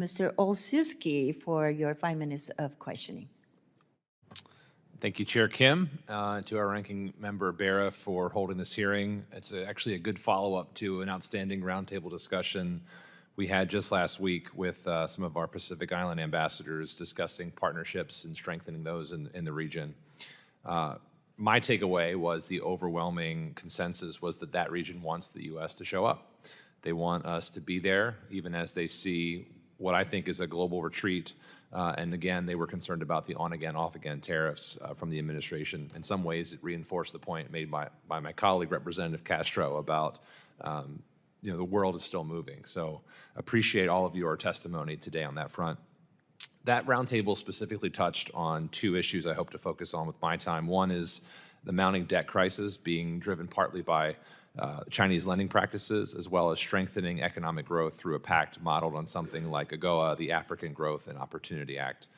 Mr. Olszewski for your 5 minutes of questioning. Thank you, Chair Kim, to our ranking member Bera for holding this hearing. It's actually a good follow-up to an outstanding roundtable discussion we had just last week with some of our Pacific Island ambassadors discussing partnerships and strengthening those in the region. My takeaway was the overwhelming consensus was that that region wants the U.S. to show up. They want us to be there, even as they see what I think is a global retreat. And again, they were concerned about the on-again, off-again tariffs from the administration. In some ways, it reinforced the point made by my colleague, Representative Castro, about the world is still moving. So appreciate all of your testimony today on that front. That roundtable specifically touched on two issues I hope to focus on with my time. One is the mounting debt crisis being driven partly by Chinese lending practices, as well as strengthening economic growth through a pact modeled on something like AGOA, the African Growth and Opportunity Act.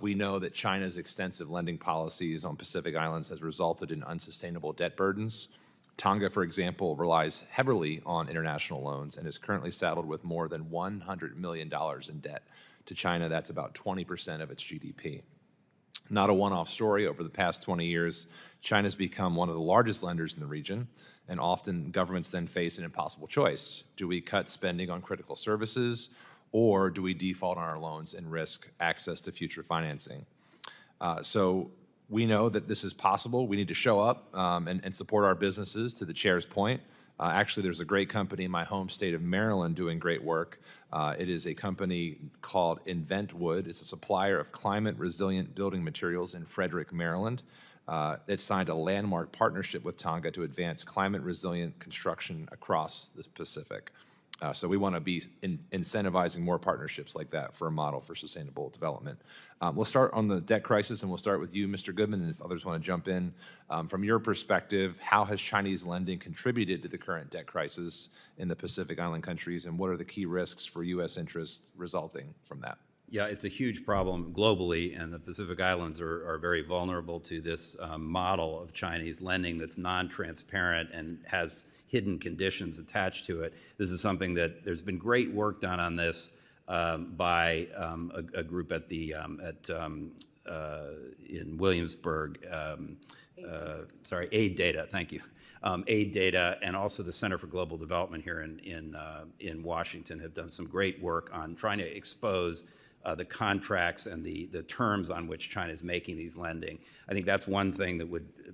We know that China's extensive lending policies on Pacific Islands has resulted in unsustainable debt burdens. Tonga, for example, relies heavily on international loans and is currently saddled with more than $100 million in debt. To China, that's about 20% of its GDP. Not a one-off story. Over the past 20 years, China's become one of the largest lenders in the region, and often governments then face an impossible choice. Do we cut spending on critical services, or do we default on our loans and risk access to future financing? So we know that this is possible. We need to show up and support our businesses, to the chair's point. Actually, there's a great company in my home state of Maryland doing great work. It is a company called InventWood. It's a supplier of climate-resilient building materials in Frederick, Maryland. It signed a landmark partnership with Tonga to advance climate-resilient construction across the Pacific. So we want to be incentivizing more partnerships like that for a model for sustainable development. We'll start on the debt crisis, and we'll start with you, Mr. Goodman, and if others want to jump in. From your perspective, how has Chinese lending contributed to the current debt crisis in the Pacific Island countries, and what are the key risks for U.S. interests resulting from that? Yeah, it's a huge problem globally, and the Pacific Islands are very vulnerable to this model of Chinese lending that's non-transparent and has hidden conditions attached to it. This is something that there's been great work done on this by a group at the in Williamsburg. Aid Data. Thank you. Aid Data, and also the Center for Global Development here in Washington have done some great work on trying to expose the contracts and the terms on which China is making these lending. I think that's one thing that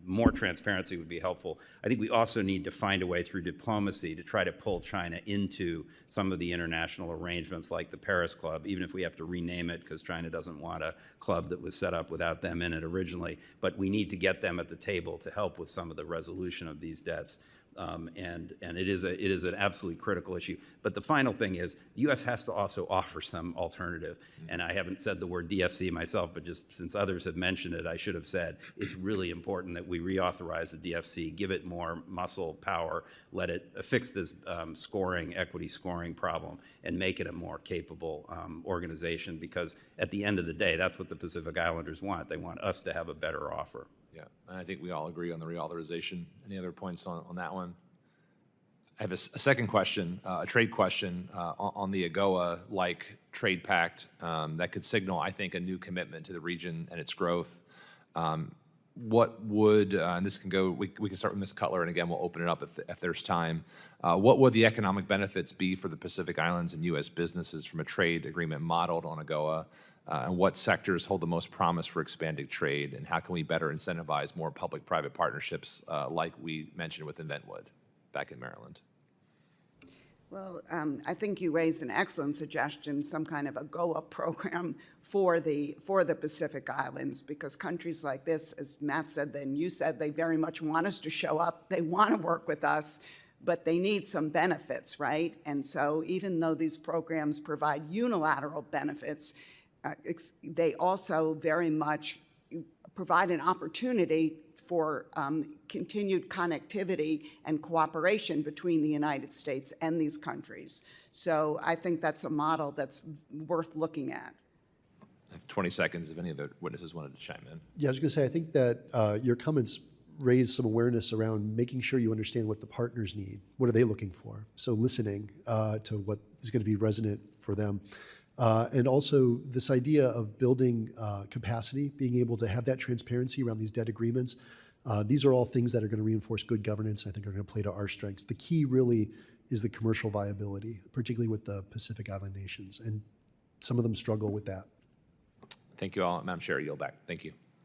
more transparency would be helpful. I think we also need to find a way through diplomacy to try to pull China into some of the international arrangements like the Paris Club, even if we have to rename it because China doesn't want a club that was set up without them in it originally. But we need to get them at the table to help with some of the resolution of these debts. And it is an absolutely critical issue. But the final thing is the U.S. has to also offer some alternative. And I haven't said the word DFC myself, but just since others have mentioned it, I should have said it's really important that we reauthorize the DFC, give it more muscle power, let it fix this equity scoring problem, and make it a more capable organization. Because at the end of the day, that's what the Pacific Islanders want. They want us to have a better offer. Yeah, and I think we all agree on the reauthorization. Any other points on that one? I have a second question, a trade question on the AGOA-like trade pact that could signal, I think, a new commitment to the region and its growth. What would, and this can go, we can start with Ms. Cutler, and again, we'll open it up if there's time. What would the economic benefits be for the Pacific Islands and U.S. businesses from a trade agreement modeled on AGOA? And what sectors hold the most promise for expanding trade, and how can we better incentivize more public-private partnerships like we mentioned with InventWood back in Maryland? Well, I think you raised an excellent suggestion, some kind of AGOA program for the Pacific Islands, because countries like this, as Matt said, and you said, they very much want us to show up. They want to work with us, but they need some benefits, right? And so even though these programs provide unilateral benefits, they also very much provide an opportunity for continued connectivity and cooperation between the United States and these countries. So I think that's a model that's worth looking at. I have 20 seconds if any of the witnesses wanted to chime in. Yeah, I was going to say, I think that your comments raise some awareness around making sure you understand what the partners need. What are they looking for? So listening to what is going to be resonant for them. And also this idea of building capacity, being able to have that transparency around these debt agreements. These are all things that are going to reinforce good governance, I think are going to play to our strengths. The key really is the commercial viability, particularly with the Pacific Island nations. And some of them struggle with that. Thank you all. Madam Chair, I yield back. Thank you.